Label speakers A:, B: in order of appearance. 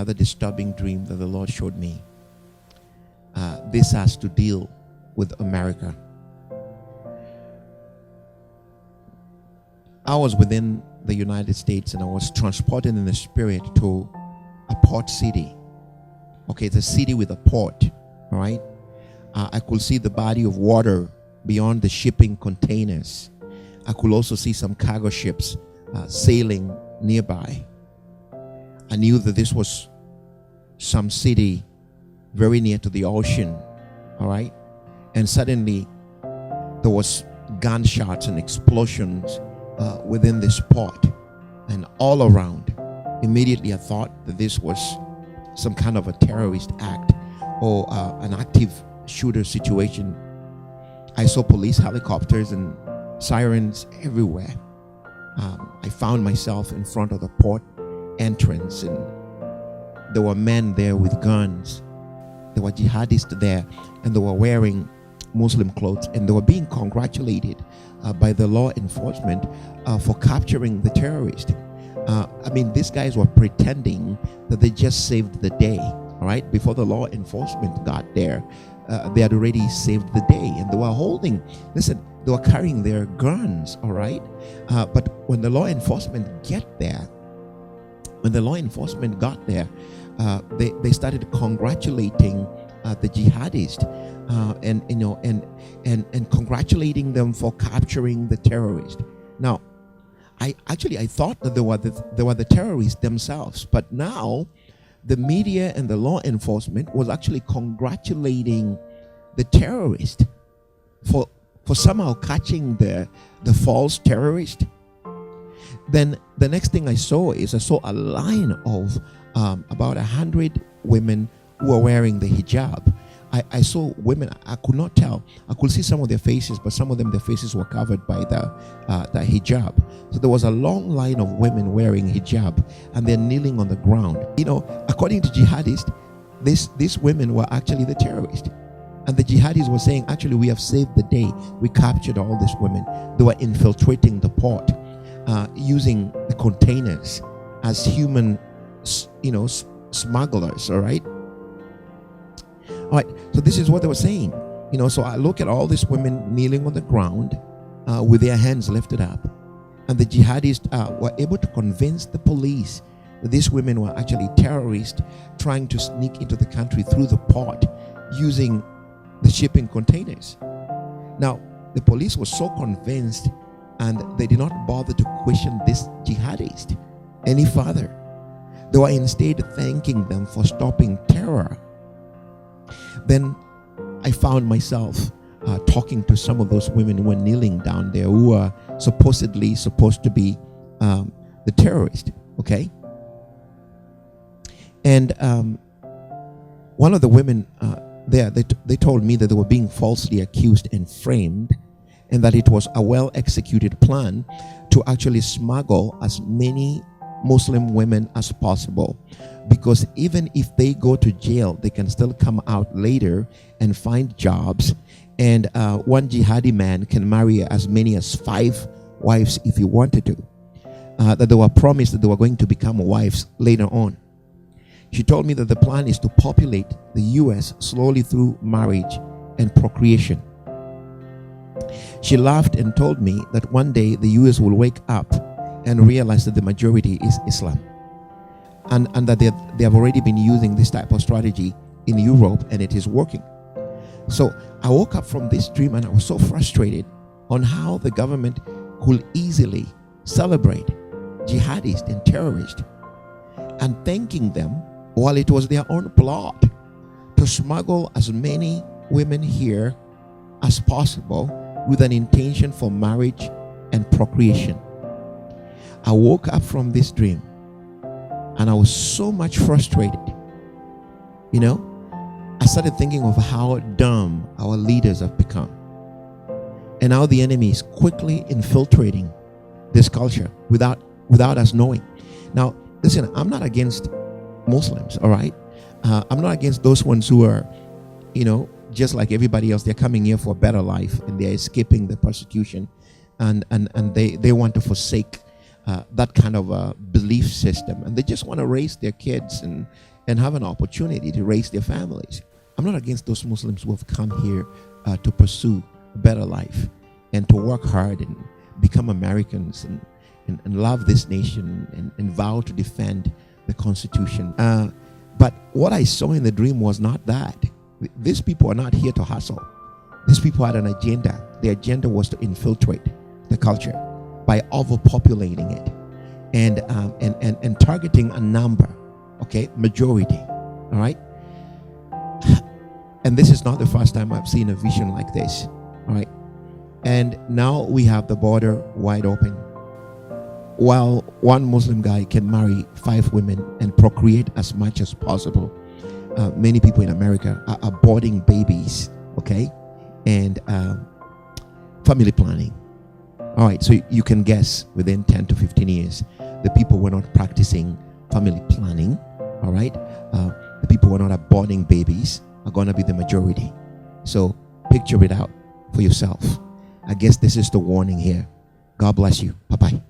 A: another disturbing dream that the Lord showed me. This has to deal with America. I was within the United States and I was transported in the spirit to a port city. Okay, it's a city with a port, all right? I could see the body of water beyond the shipping containers. I could also see some cargo ships sailing nearby. I knew that this was some city very near to the ocean, all right? And suddenly there was gunshots and explosions within this port and all around. Immediately I thought that this was some kind of a terrorist act or an active shooter situation. I saw police helicopters and sirens everywhere. I found myself in front of the port entrance, and there were men there with guns. There were jihadists there, and they were wearing Muslim clothes, and they were being congratulated by the law enforcement for capturing the terrorist. These guys were pretending that they just saved the day, all right? Before the law enforcement got there, they had already saved the day, and they were holding, listen, they were carrying their guns, all right? But when the law enforcement got there, they started congratulating the jihadists and congratulating them for capturing the terrorist. Now, I thought that they were the terrorists themselves, but now the media and the law enforcement was actually congratulating the terrorist for somehow catching the false terrorist. Then the next thing I saw a line of about 100 women who were wearing the hijab. I saw women, I could not tell. I could see some of their faces, but some of them, their faces were covered by the hijab. So there was a long line of women wearing hijab, and they're kneeling on the ground. According to jihadists, these women were actually the terrorists. And the jihadis were saying, actually, we have saved the day. We captured all these women. They were infiltrating the port, using the containers as human, smugglers, all right? All right, so this is what they were saying. So I look at all these women kneeling on the ground with their hands lifted up. And the jihadists were able to convince the police that these women were actually terrorists trying to sneak into the country through the port using the shipping containers. Now, the police were so convinced, and they did not bother to question this jihadist any further. They were instead thanking them for stopping terror. Then I found myself talking to some of those women who were kneeling down there, who are supposedly supposed to be the terrorist, okay? And one of the women there, they told me that they were being falsely accused and framed, and that it was a well-executed plan to actually smuggle as many Muslim women as possible, because even if they go to jail, they can still come out later and find jobs, and one jihadi man can marry as many as 5 wives if he wanted to. That they were promised that they were going to become wives later on. She told me that the plan is to populate the US slowly through marriage and procreation. She laughed and told me that one day the US will wake up and realize that the majority is Islam, and that they have already been using this type of strategy in Europe, and it is working. So I woke up from this dream, and I was so frustrated on how the government could easily celebrate jihadists and terrorists, and thanking them while it was their own plot to smuggle as many women here as possible with an intention for marriage and procreation. I woke up from this dream, and I was so much frustrated. I started thinking of how dumb our leaders have become, and how the enemy is quickly infiltrating this culture without us knowing. Now, listen, I'm not against Muslims, all right? I'm not against those ones who are, just like everybody else. They're coming here for a better life, and they're escaping the persecution, and they want to forsake that kind of a belief system, and they just want to raise their kids and have an opportunity to raise their families. I'm not against those Muslims who have come here to pursue a better life and to work hard and become Americans and love this nation and vow to defend the Constitution. But what I saw in the dream was not that. These people are not here to hustle. These people had an agenda. The agenda was to infiltrate the culture by overpopulating it and targeting a number, okay, majority, all right? And this is not the first time I've seen a vision like this, all right? And now we have the border wide open. While one Muslim guy can marry 5 women and procreate as much as possible, many people in America are aborting babies, okay? And family planning. All right, so you can guess within 10 to 15 years, the people who are not practicing family planning, all right? The people who are not aborting babies are going to be the majority. So picture it out for yourself. I guess this is the warning here. God bless you. Bye-bye.